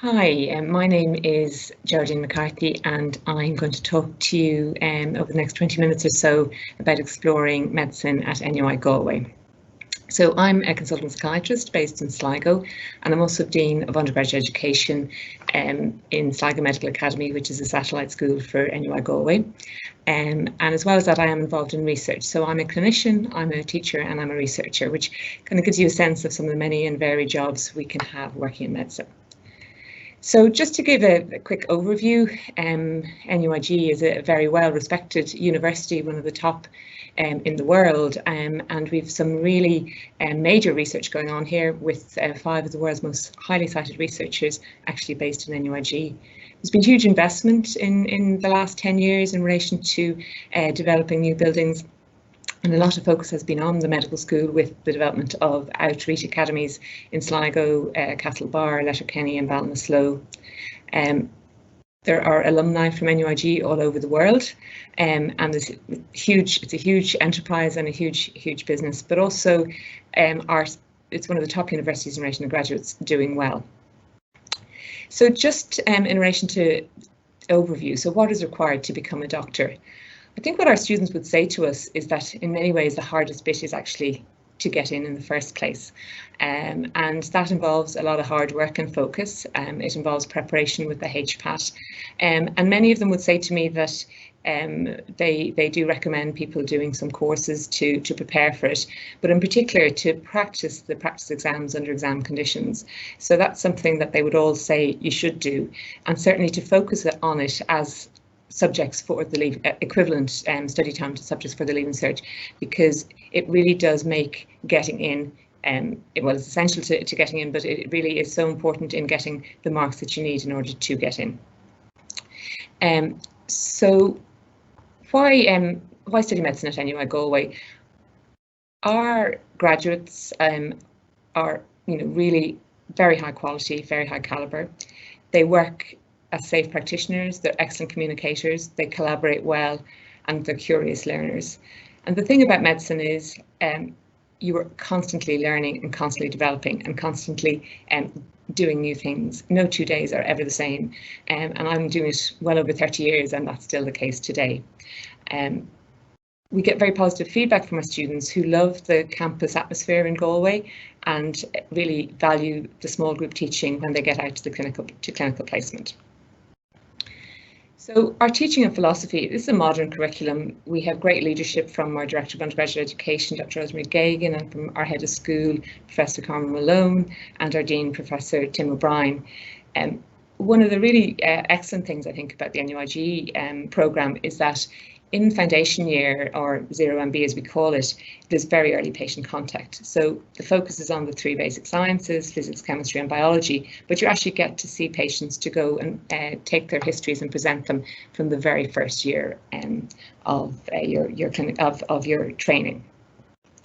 Hi, my name is Geraldine McCarthy and I'm going to talk to you over the next 20 minutes or so about exploring medicine at NUI Galway. So I'm a consultant psychiatrist based in Sligo, and I'm also Dean of Undergraduate Education in Sligo Medical Academy, which is a satellite school for NUI Galway. And as well as that, I am involved in research. So I'm a clinician, I'm a teacher, and I'm a researcher, which kind of gives you a sense of some of the many and varied jobs we can have working in medicine. So just to give a quick overview, NUIG is a very well-respected university, one of the top in the world, and we've some really major research going on here with 5 of the world's most highly cited researchers actually based in NUIG. There's been huge investment in the last 10 years in relation to developing new buildings. And a lot of focus has been on the medical school with the development of outreach academies in Sligo, Castlebar, Letterkenny and Ballinasloe. There are alumni from NUIG all over the world, and it's a huge enterprise and a huge business, but also it's one of the top universities in relation to graduates doing well. So just in relation to overview, so what is required to become a doctor? I think what our students would say to us is that in many ways the hardest bit is actually to get in the first place, and that involves a lot of hard work and focus. It involves preparation with the HPAT, and many of them would say to me that they do recommend people doing some courses to prepare for it, but in particular to practice the practice exams under exam conditions. So that's something that they would all say you should do, and certainly to focus on it as subjects for the equivalent study time to subjects for the Leaving Cert, because it really does make getting in, it's essential to getting in, but it really is so important in getting the marks that you need in order to get in. So why study medicine at NUI Galway? Our graduates are really very high quality, very high calibre. They work as safe practitioners, they're excellent communicators, they collaborate well, and they're curious learners. And the thing about medicine is you are constantly learning and constantly developing and constantly doing new things. No 2 days are ever the same, and I'm doing it well over 30 years and that's still the case today. We get very positive feedback from our students who love the campus atmosphere in Galway and really value the small group teaching when they get out to the clinical placement. So our teaching and philosophy, this is a modern curriculum. We have great leadership from our Director of Undergraduate Education, Dr. Rosemary Gagan, and from our Head of School, Professor Carmen Malone, and our Dean, Professor Tim O'Brien. One of the really excellent things I think about the NUIG programme is that in foundation year, or 0MB as we call it, there's very early patient contact. So the focus is on the 3 basic sciences, physics, chemistry and biology, but you actually get to see patients to go and take their histories and present them from the very first year of your training.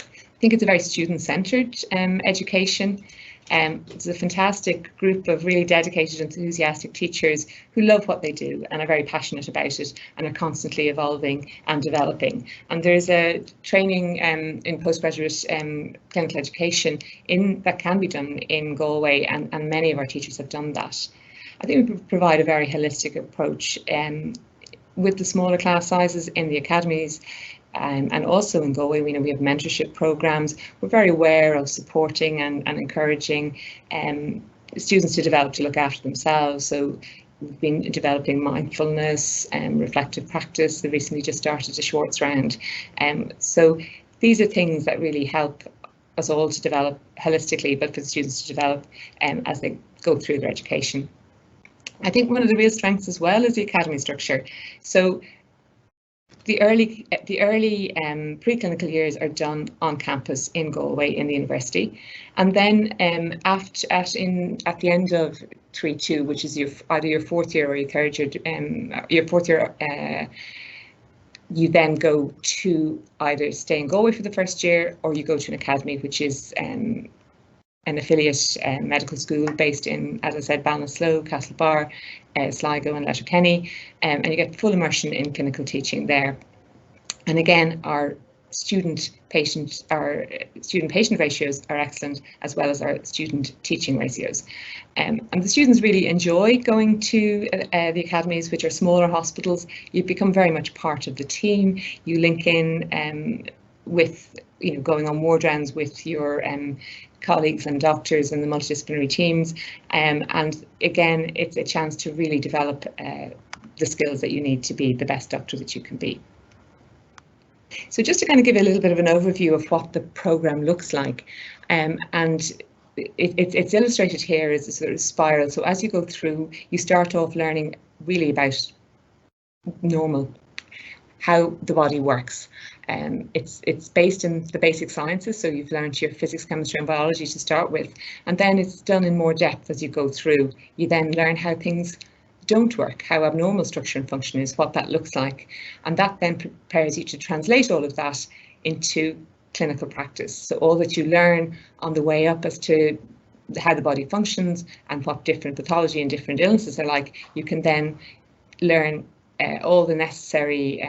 I think it's a very student-centred education. It's a fantastic group of really dedicated, enthusiastic teachers who love what they do and are very passionate about it and are constantly evolving and developing. And there's a training in postgraduate clinical education that can be done in Galway, and many of our teachers have done that. I think we provide a very holistic approach with the smaller class sizes in the academies. And also in Galway, we have mentorship programs. We're very aware of supporting and encouraging students to develop to look after themselves. So we've been developing mindfulness and reflective practice. They recently just started a Schwartz round. So these are things that really help us all to develop holistically, but for the students to develop as they go through their education. I think one of the real strengths as well is the academy structure. So the early preclinical years are done on campus in Galway in the university, and then at the end of 3-2, which is either your 4th year or your 3rd year, your 4th year, you then go to either stay in Galway for the first year, or you go to an academy, which is an affiliate medical school based in, as I said, Ballinasloe, Castlebar, Sligo and Letterkenny, and you get full immersion in clinical teaching there. And again, our student-patient ratios are excellent, as well as our student-teaching ratios. And the students really enjoy going to the academies, which are smaller hospitals. You become very much part of the team. You link in with, going on ward rounds with your colleagues and doctors and the multidisciplinary teams. And again, it's a chance to really develop the skills that you need to be the best doctor that you can be. So just to kind of give a little bit of an overview of what the programme looks like, and it's illustrated here as a sort of spiral. So as you go through, you start off learning really about how the body works. It's based in the basic sciences, so you've learned your physics, chemistry and biology to start with, and then it's done in more depth as you go through. You then learn how things don't work, how abnormal structure and function is, what that looks like, and that then prepares you to translate all of that into clinical practice. So all that you learn on the way up as to how the body functions and what different pathology and different illnesses are like, you can then learn all the necessary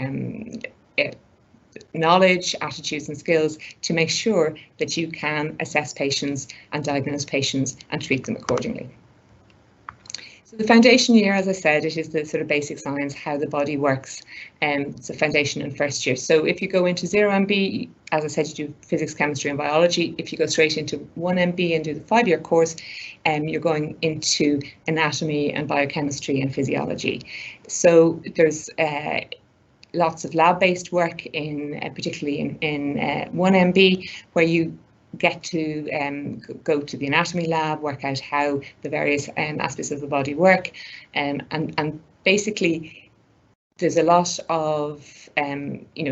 knowledge, attitudes and skills to make sure that you can assess patients and diagnose patients and treat them accordingly. So the foundation year, as I said, it is the sort of basic science, how the body works. It's a foundation in first year. So if you go into 0MB, as I said, you do physics, chemistry and biology. If you go straight into 1MB and do the 5-year course, you're going into anatomy and biochemistry and physiology. So there's lots of lab-based work, particularly in 1MB, where you get to go to the anatomy lab, work out how the various aspects of the body work, and basically there's a lot of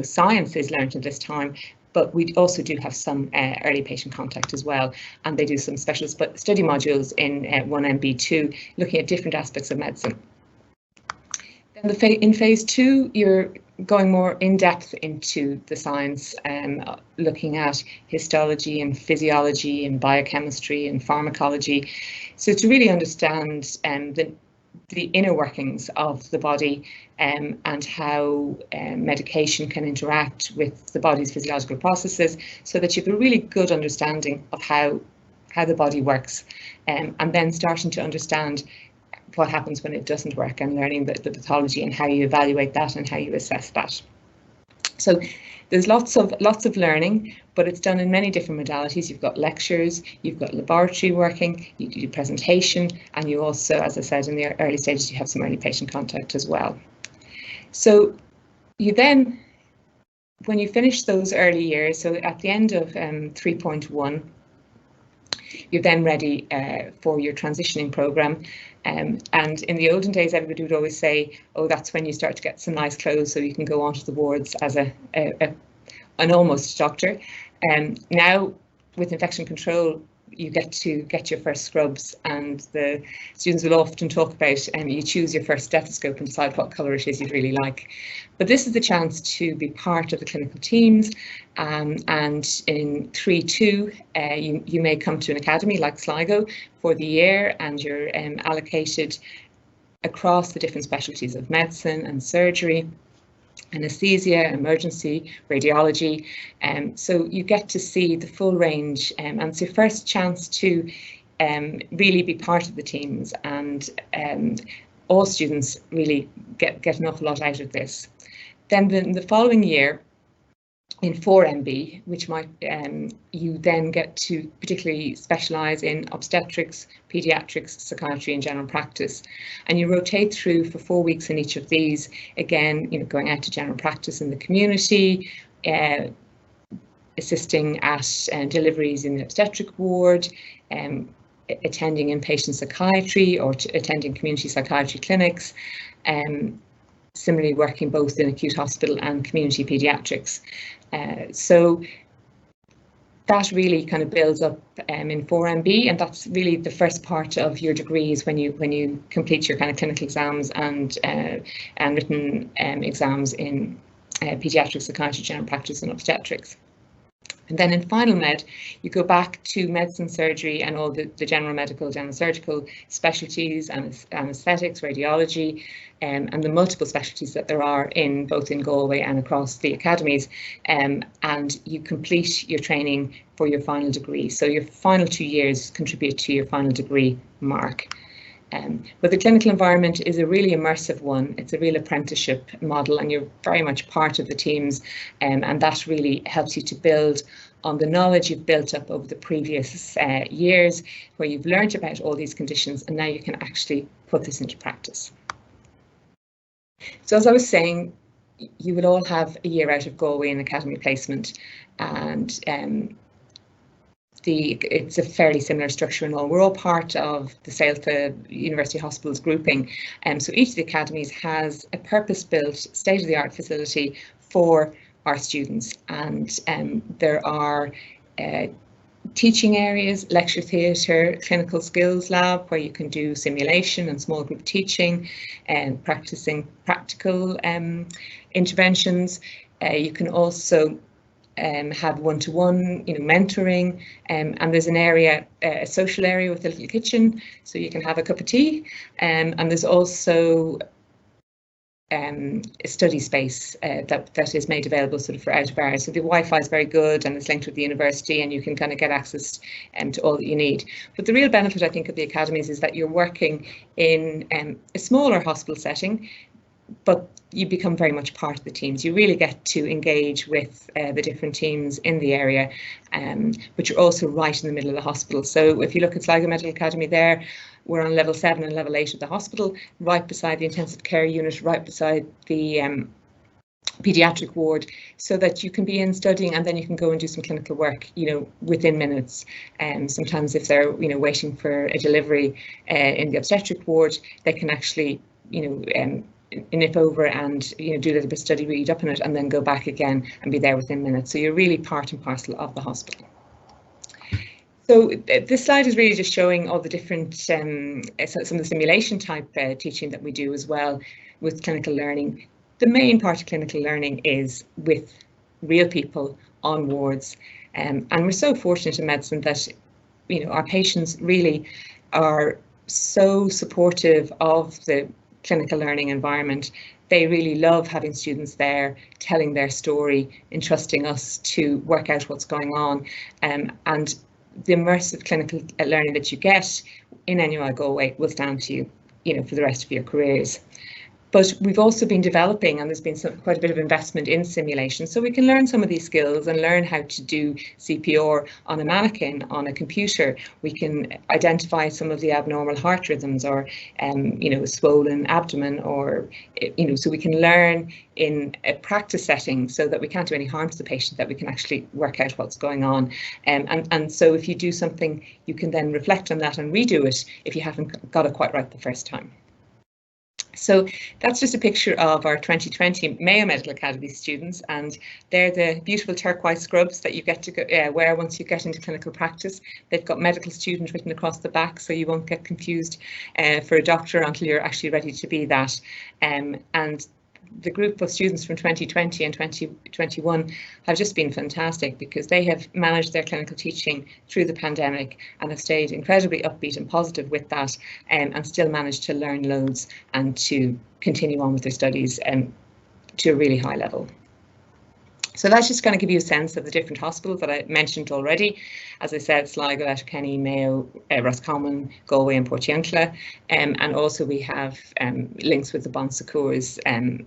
science is learned at this time, but we also do have some early patient contact as well, and they do some special study modules in 1MB2 looking at different aspects of medicine. Then in phase 2, you're going more in depth into the science, looking at histology and physiology and biochemistry and pharmacology. So to really understand the inner workings of the body and how medication can interact with the body's physiological processes, so that you have a really good understanding of how the body works, and then starting to understand what happens when it doesn't work, and learning the pathology and how you evaluate that and how you assess that. So there's lots of learning, but it's done in many different modalities. You've got lectures, you've got laboratory working, you do presentation, and you also, as I said, in the early stages, you have some early patient contact as well. So you then, when you finish those early years, so at the end of 3.1, you're then ready for your transitioning programme. And in the olden days, everybody would always say, oh, that's when you start to get some nice clothes so you can go onto the wards as an almost doctor. Now, with infection control, you get to get your first scrubs, and the students will often talk about you choose your first stethoscope and decide what colour it is you'd really like. But this is the chance to be part of the clinical teams, and in 3.2 you may come to an academy like Sligo for the year, and you're allocated across the different specialties of medicine and surgery, anesthesia, emergency, radiology, so you get to see the full range, and it's your first chance to really be part of the teams, and all students really get an awful lot out of this. Then the following year, in 4MB, which might you then get to particularly specialise in obstetrics, paediatrics, psychiatry and general practice, and you rotate through for 4 weeks in each of these, again going out to general practice in the community, assisting at deliveries in the obstetric ward, attending inpatient psychiatry or attending community psychiatry clinics, similarly working both in acute hospital and community paediatrics. So that really kind of builds up in 4MB, and that's really the first part of your degrees when you complete your kind of clinical exams and written exams in paediatrics, psychiatry, general practice and obstetrics. And then in final med, you go back to medicine, surgery, and all the general medical, general surgical specialties, and anaesthetics, radiology, and the multiple specialties that there are in both in Galway and across the academies. And you complete your training for your final degree. So your final 2 years contribute to your final degree mark. But the clinical environment is a really immersive one. It's a real apprenticeship model, and you're very much part of the teams, and that really helps you to build on the knowledge you've built up over the previous years, where you've learned about all these conditions, and now you can actually put this into practice. So as I was saying, you will all have a year out of Galway in academy placement, and it's a fairly similar structure and all. We're all part of the Sailta University Hospitals grouping, so each of the academies has a purpose-built, state-of-the-art facility for our students, and there are teaching areas, lecture theatre, clinical skills lab, where you can do simulation and small group teaching and practicing practical interventions. You can also have one-to-one, mentoring, and there's an area, a social area with a little kitchen, so you can have a cup of tea, and there's also a study space that is made available sort of for out of hours. So the Wi-Fi is very good, and it's linked with the university, and you can kind of get access to all that you need. But the real benefit, I think, of the academies is that you're working in a smaller hospital setting, but you become very much part of the teams. You really get to engage with the different teams in the area, but you're also right in the middle of the hospital. So if you look at Sligo Medical Academy there, we're on level 7 and level 8 of the hospital, right beside the intensive care unit, right beside the paediatric ward, so that you can be in studying and then you can go and do some clinical work, within minutes. And sometimes if they're, waiting for a delivery in the obstetric ward, they can actually, nip over and do a little bit of study, read up on it, and then go back again and be there within minutes. So you're really part and parcel of the hospital. So this slide is really just showing all the different, some of the simulation type teaching that we do as well with clinical learning. The main part of clinical learning is with real people on wards, and we're so fortunate in medicine that our patients really are so supportive of the clinical learning environment. They really love having students there, telling their story, entrusting us to work out what's going on, and the immersive clinical learning that you get in NUI Galway will stand to you, for the rest of your careers. But we've also been developing, and there's been quite a bit of investment in simulation, so we can learn some of these skills and learn how to do CPR on a mannequin, on a computer. We can identify some of the abnormal heart rhythms, or a swollen abdomen, or so we can learn in a practice setting, so that we can't do any harm to the patient, that we can actually work out what's going on. And so if you do something, you can then reflect on that and redo it if you haven't got it quite right the first time. So that's just a picture of our 2020 Mayo Medical Academy students, and they're the beautiful turquoise scrubs that you get to wear once you get into clinical practice. They've got medical student written across the back, so you won't get confused for a doctor until you're actually ready to be that. And the group of students from 2020 and 2021 have just been fantastic, because they have managed their clinical teaching through the pandemic and have stayed incredibly upbeat and positive with that, and still managed to learn loads and to continue on with their studies to a really high level. So that's just going to give you a sense of the different hospitals that I mentioned already. As I said, Sligo, Letterkenny, Mayo, Roscommon, Galway and Portiuncula, and also we have links with the Bon Secours and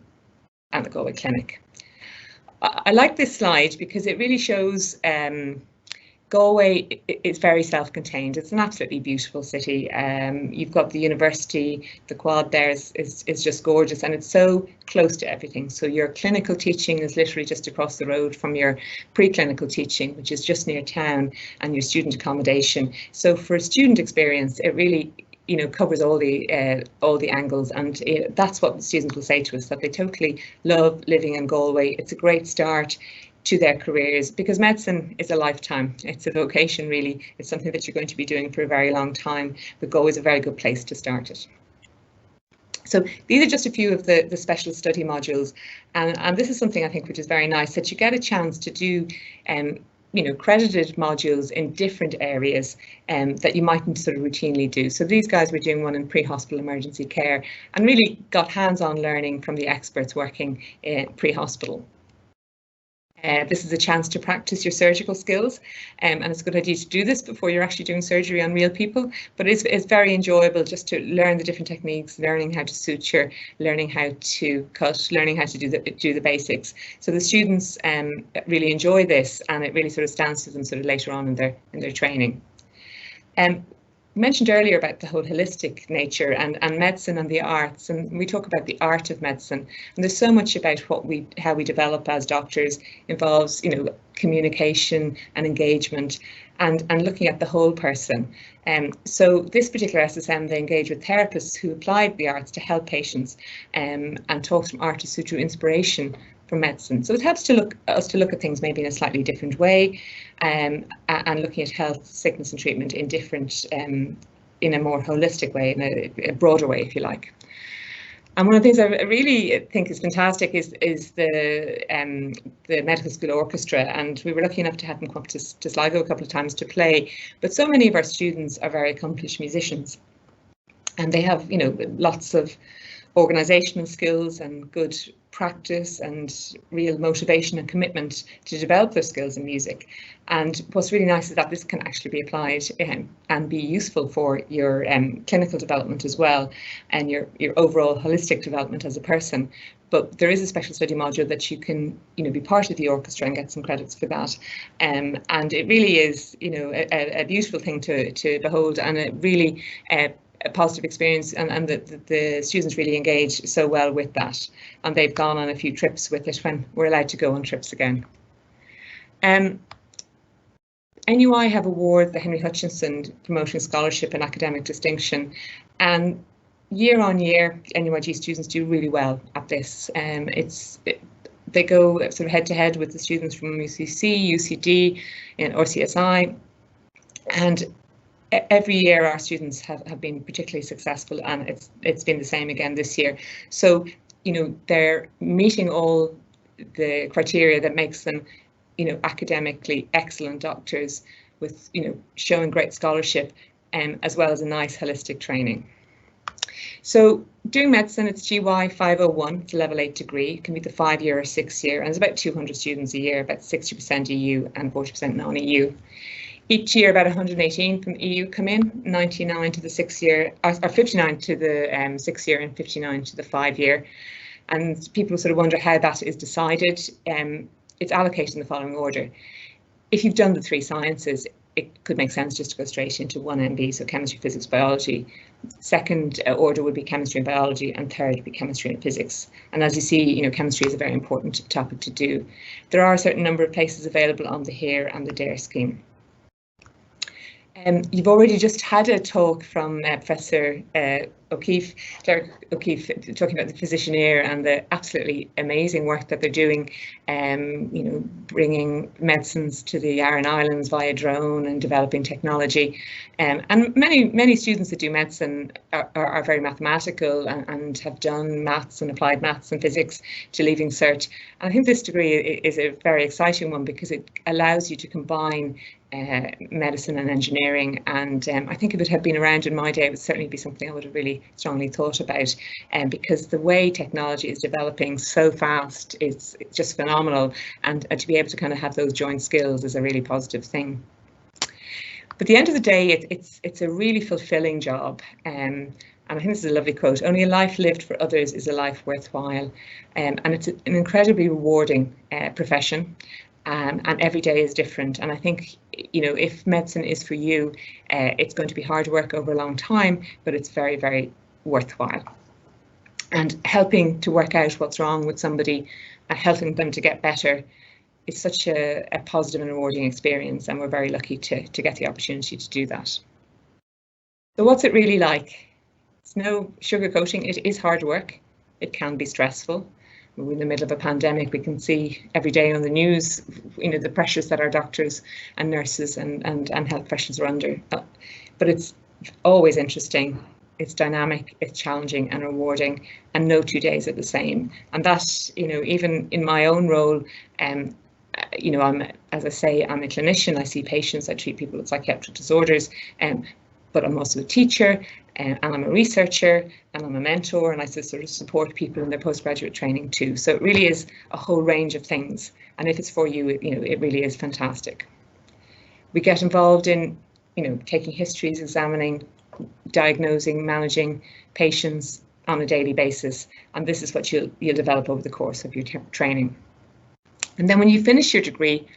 the Galway Clinic. I like this slide because it really shows Galway is very self-contained. It's an absolutely beautiful city. You've got the university, the quad there is just gorgeous, and it's so close to everything. So your clinical teaching is literally just across the road from your preclinical teaching, which is just near town, and your student accommodation. So for a student experience, it really covers all the angles, and that's what the students will say to us, that they totally love living in Galway. It's a great start to their careers, because medicine is a lifetime. It's a vocation, really. It's something that you're going to be doing for a very long time, but Galway is a very good place to start it. So these are just a few of the special study modules, and this is something I think which is very nice, that you get a chance to do credited modules in different areas that you mightn't sort of routinely do. So these guys were doing one in pre-hospital emergency care and really got hands-on learning from the experts working in pre-hospital. This is a chance to practice your surgical skills, and it's a good idea to do this before you're actually doing surgery on real people, but it's very enjoyable just to learn the different techniques, learning how to suture, learning how to cut, learning how to do the basics. So the students really enjoy this, and it really sort of stands to them sort of later on in their training. Mentioned earlier about the whole holistic nature and medicine and the arts, and we talk about the art of medicine, and there's so much about how we develop as doctors involves communication and engagement and looking at the whole person. So this particular SSM, they engage with therapists who applied the arts to help patients and talk from artists who drew inspiration from medicine. So it helps us to look at things maybe in a slightly different way, and looking at health, sickness and treatment in different, in a more holistic way, in a broader way, if you like. And one of the things I really think is fantastic is the medical school orchestra, and we were lucky enough to have them come up to Sligo a couple of times to play. But so many of our students are very accomplished musicians, and they have lots of organisational skills and good practice and real motivation and commitment to develop their skills in music. And what's really nice is that this can actually be applied and be useful for your clinical development as well, and your overall holistic development as a person. But there is a special study module that you can be part of the orchestra and get some credits for that. And it really is a beautiful thing to behold, and it really a positive experience, and the students really engage so well with that, and they've gone on a few trips with it when we're allowed to go on trips again. NUI have awarded the Henry Hutchinson Promoting Scholarship and Academic Distinction, and year on year NUIG students do really well at this. They go sort of head to head with the students from UCC, UCD and RCSI, and every year our students have been particularly successful, and it's been the same again this year. So they're meeting all the criteria that makes them academically excellent doctors, with showing great scholarship, as well as a nice holistic training. So doing medicine, it's GY 501, it's a level 8 degree. It can be the 5-year or 6-year, and it's about 200 students a year, about 60% EU and 40% non-EU. Each year, about 118 from the EU come in, 99 to the 6-year, or 59 to the 6-year and 59 to the 5-year. And people sort of wonder how that is decided. It's allocated in the following order. If you've done the 3 sciences, it could make sense just to go straight into 1 MB, so chemistry, physics, biology. Second order would be chemistry and biology, and third would be chemistry and physics. And as you see, chemistry is a very important topic to do. There are a certain number of places available on the HERE and the DARE scheme. You've already just had a talk from Professor O'Keefe, Derek O'Keefe, talking about the physicianeer and the absolutely amazing work that they're doing, bringing medicines to the Aran Islands via drone and developing technology. And many students that do medicine are very mathematical and have done maths and applied maths and physics to Leaving Cert. And I think this degree is a very exciting one because it allows you to combine medicine and engineering, and I think if it had been around in my day, it would certainly be something I would have really strongly thought about, because the way technology is developing so fast, it's just phenomenal, and to be able to kind of have those joint skills is a really positive thing. But at the end of the day, it's a really fulfilling job, and I think this is a lovely quote: "Only a life lived for others is a life worthwhile," and it's an incredibly rewarding profession. And every day is different. And I think, if medicine is for you, it's going to be hard work over a long time, but it's very, very worthwhile. And helping to work out what's wrong with somebody and helping them to get better is such a positive and rewarding experience. And we're very lucky to get the opportunity to do that. So what's it really like? It's no sugarcoating. It is hard work. It can be stressful. We're in the middle of a pandemic. We can see every day on the news, the pressures that our doctors and nurses and health professionals are under. But it's always interesting. It's dynamic, it's challenging and rewarding, and no 2 days are the same. And that, even in my own role, you know, as I say, I'm a clinician. I see patients, I treat people with psychiatric disorders, but I'm also a teacher, and I'm a researcher, and I'm a mentor, and I sort of support people in their postgraduate training too. So it really is a whole range of things. And if it's for you, it really is fantastic. We get involved in, taking histories, examining, diagnosing, managing patients on a daily basis. And this is what you'll develop over the course of your training. And then when you finish your degree,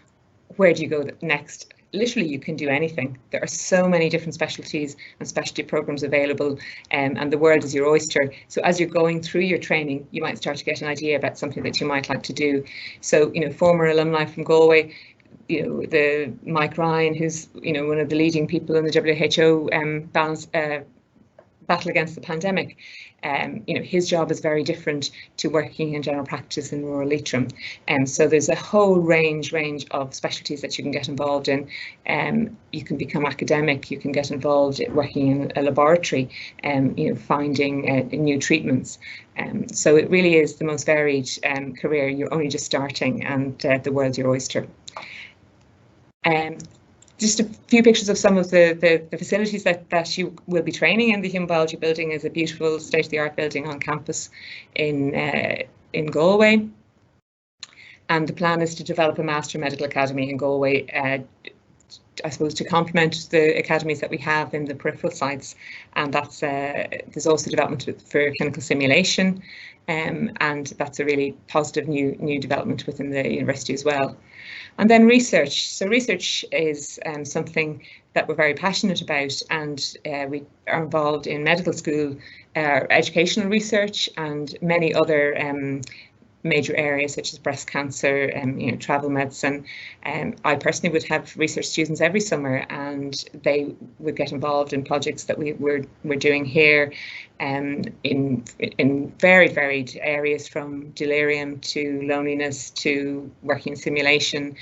where do you go next? Literally, you can do anything. There are so many different specialties and specialty programs available, and the world is your oyster. So as you're going through your training, you might start to get an idea about something that you might like to do. So, former alumni from Galway, the Mike Ryan, who's, one of the leading people in the WHO battle against the pandemic, his job is very different to working in general practice in rural Leitrim. So there's a whole range of specialties that you can get involved in. You can become academic, you can get involved working in a laboratory, finding new treatments. So it really is the most varied career. You're only just starting, and the world's your oyster. Just a few pictures of some of the facilities that you will be training in. The Human Biology building is a beautiful state-of-the-art building on campus in Galway. And the plan is to develop a Master Medical Academy in Galway, I suppose, to complement the academies that we have in the peripheral sites. And that's there's also development for clinical simulation, and that's a really positive new development within the university as well. And then research. So research is something that we're very passionate about, and we are involved in medical school educational research and many other major areas such as breast cancer, travel medicine. I personally would have research students every summer, and they would get involved in projects that we're doing here, in very varied areas, from delirium to loneliness to working in simulation,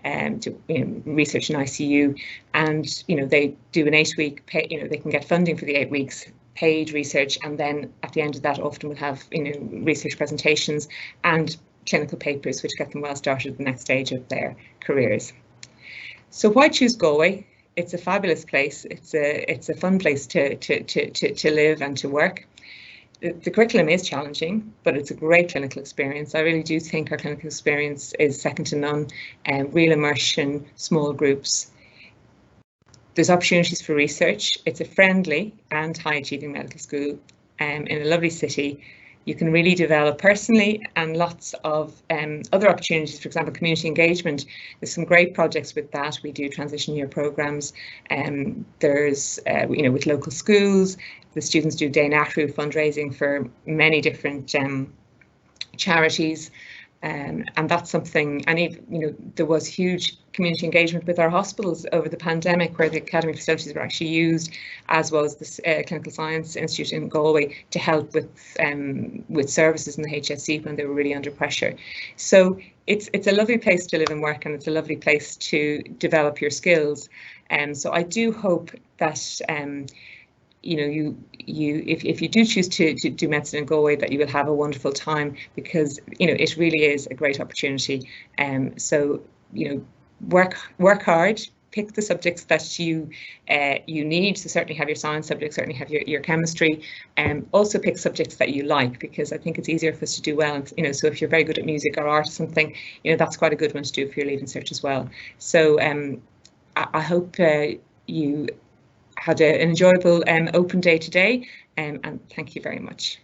to research in ICU. And they do an 8-week they can get funding for the 8 weeks paid research, and then at the end of that often will have research presentations and clinical papers which get them well started at the next stage of their careers. So why choose Galway? It's a fabulous place. It's a fun place to live and to work. The curriculum is challenging, but it's a great clinical experience. I really do think our clinical experience is second to none. Real immersion, small groups. There's opportunities for research. It's a friendly and high-achieving medical school in a lovely city. You can really develop personally, and lots of other opportunities, for example, community engagement. There's some great projects with that. We do transition year programs. There's, with local schools, the students do Day Natru fundraising for many different charities. And that's something, and even, there was huge community engagement with our hospitals over the pandemic, where the academy facilities were actually used, as was the Clinical Science Institute in Galway, to help with services in the HSC when they were really under pressure. So it's a lovely place to live and work, and it's a lovely place to develop your skills. So I do hope that if you do choose to do medicine in Galway, that you will have a wonderful time, because it really is a great opportunity. So work hard, pick the subjects that you need. So certainly have your science subjects, certainly have your chemistry, and also pick subjects that you like, because I think it's easier for us to do well. So if you're very good at music or art or something, that's quite a good one to do for your leaving cert as well. So I hope you had an enjoyable open day today, and thank you very much.